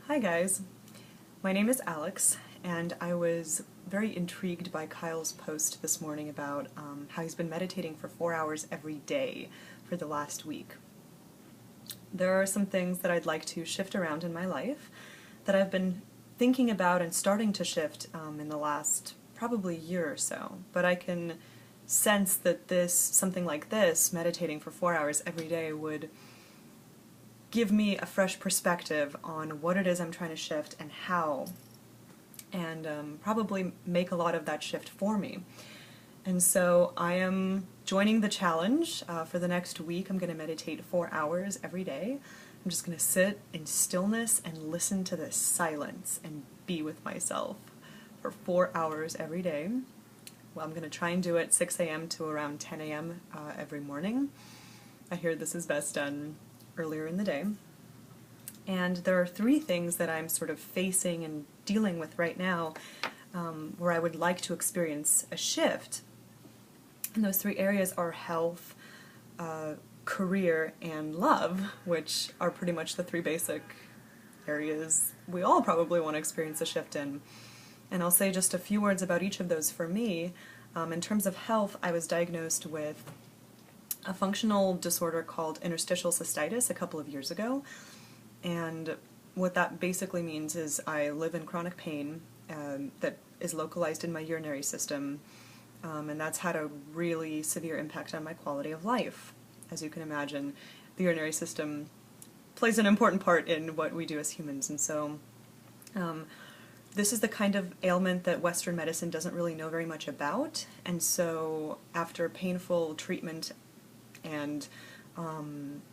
Hi guys, my name is Alex, and I was very intrigued by Kyle's post this morning about how he's been meditating for 4 hours every day for the last week. There are some things that I'd like to shift around in my life that I've been thinking about and starting to shift in the last probably year or so, but I can sense that something like this, meditating for 4 hours every day, would give me a fresh perspective on what it is I'm trying to shift and how, and probably make a lot of that shift for me. And so I am joining the challenge. For the next week I'm going to meditate 4 hours every day. I'm just going to sit in stillness and listen to this silence and be with myself for 4 hours every day. Well, I'm going to try and do it 6 a.m. to around 10 a.m. Every morning. I hear this is best done earlier in the day. And there are 3 things that I'm sort of facing and dealing with right now where I would like to experience a shift. And those 3 areas are health, career, and love, which are pretty much the 3 basic areas we all probably want to experience a shift in. And I'll say just a few words about each of those for me. In terms of health, I was diagnosed with a functional disorder called interstitial cystitis a couple of years ago, and what that basically means is I live in chronic pain that is localized in my urinary system, and that's had a really severe impact on my quality of life. As you can imagine, the urinary system plays an important part in what we do as humans, and so this is the kind of ailment that Western medicine doesn't really know very much about, and so after painful treatment and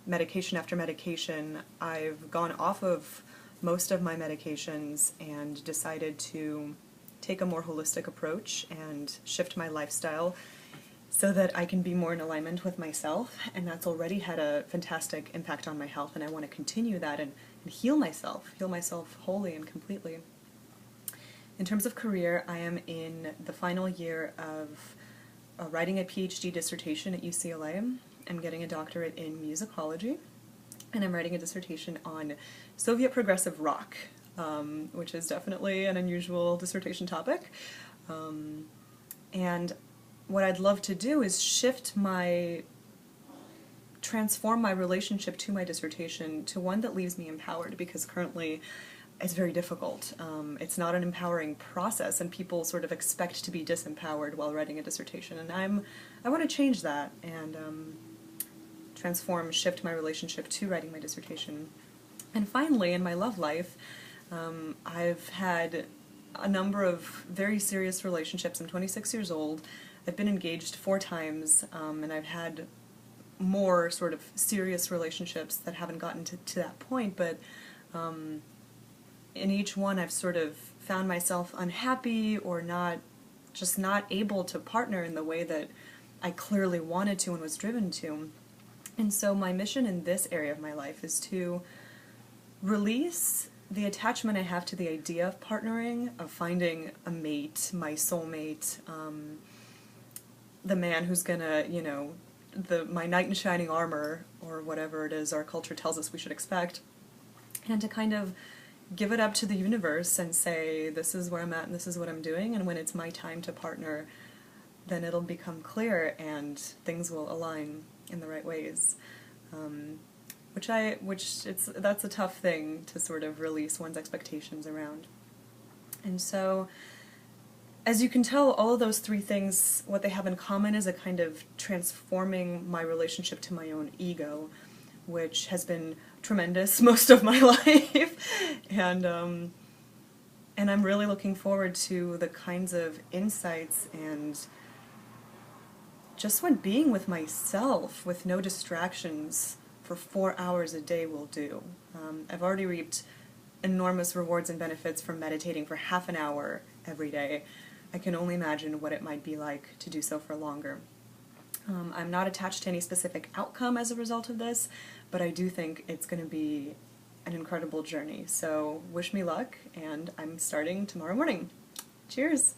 medication after medication, I've gone off of most of my medications and decided to take a more holistic approach and shift my lifestyle so that I can be more in alignment with myself, and that's already had a fantastic impact on my health, and I want to continue that and heal myself wholly and completely. In terms of career, I am in the final year of writing a PhD dissertation at UCLA. I'm getting a doctorate in musicology, and I'm writing a dissertation on Soviet progressive rock, which is definitely an unusual dissertation topic. And what I'd love to do is transform my relationship to my dissertation to one that leaves me empowered, because currently it's very difficult. It's not an empowering process, and people sort of expect to be disempowered while writing a dissertation, and I want to change that and shift my relationship to writing my dissertation. And finally, in my love life, I've had a number of very serious relationships. I'm 26 years old. I've been engaged 4 times, and I've had more sort of serious relationships that haven't gotten to that point, but in each one I've sort of found myself unhappy or not able to partner in the way that I clearly wanted to and was driven to. And so my mission in this area of my life is to release the attachment I have to the idea of partnering, of finding a mate, my soulmate, the man who's gonna, my knight in shining armor, or whatever it is our culture tells us we should expect, and to kind of give it up to the universe and say, this is where I'm at and this is what I'm doing, and when it's my time to partner, then it'll become clear and things will align in the right ways. That's a tough thing to sort of release one's expectations around. And so, as you can tell, all of those 3 things, what they have in common is a kind of transforming my relationship to my own ego, which has been tremendous most of my life, and I'm really looking forward to the kinds of insights and just when being with myself with no distractions for 4 hours a day will do. I've already reaped enormous rewards and benefits from meditating for half an hour every day. I can only imagine what it might be like to do so for longer. I'm not attached to any specific outcome as a result of this, but I do think it's going to be an incredible journey. So wish me luck, and I'm starting tomorrow morning. Cheers!